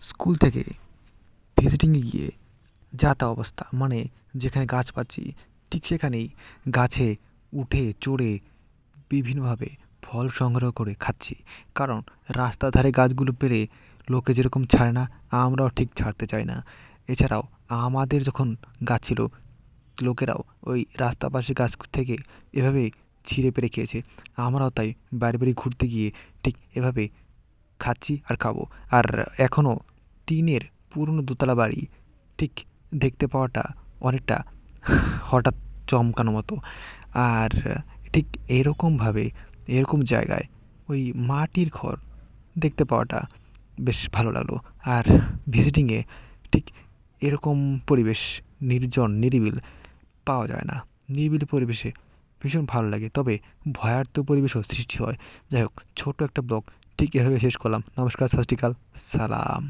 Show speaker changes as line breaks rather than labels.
School থেকে ভিজিটিংয়ে গিয়ে যা তা অবস্থা, মানে যেখানে গাছ পাচ্ছি ঠিক সেখানেই গাছে উঠে চড়ে বিভিন্নভাবে ফল সংগ্রহ করে খাচ্ছি। কারণ রাস্তার ধারে গাছগুলো পেড়ে লোকে যেরকম ছাড়ে না, আমরাও ঠিক ছাড়তে চাই না। এছাড়াও আমাদের যখন গাছ ছিল, লোকেরাও ওই রাস্তার পাশে গাছ থেকে এভাবে ছিঁড়ে পেড়ে খেয়েছে। আমরাও তাই বাড়ি বাড়ি ঘুরতে গিয়ে ঠিক এভাবে খাচ্ছি আর খাবো। আর এখনও টিনের পুরনো দোতলা বাড়ি ঠিক দেখতে পাওয়াটা অনেকটা হঠাৎ চমকানো মতো। আর ঠিক এরকমভাবে এরকম জায়গায় ওই মাটির ঘর দেখতে পাওয়াটা বেশ ভালো লাগলো। আর ভিজিটিংয়ে ঠিক এরকম পরিবেশ, নির্জন নিরিবিল পাওয়া যায় না। নিরিবিলি পরিবেশে ভীষণ ভালো লাগে, তবে ভয়ার্থ পরিবেশও সৃষ্টি হয়। যাই হোক, ছোট একটা ব্লগ ঠিক এভাবে শেষ করলাম। নমস্কার, সত শ্রী আকাল, সালাম।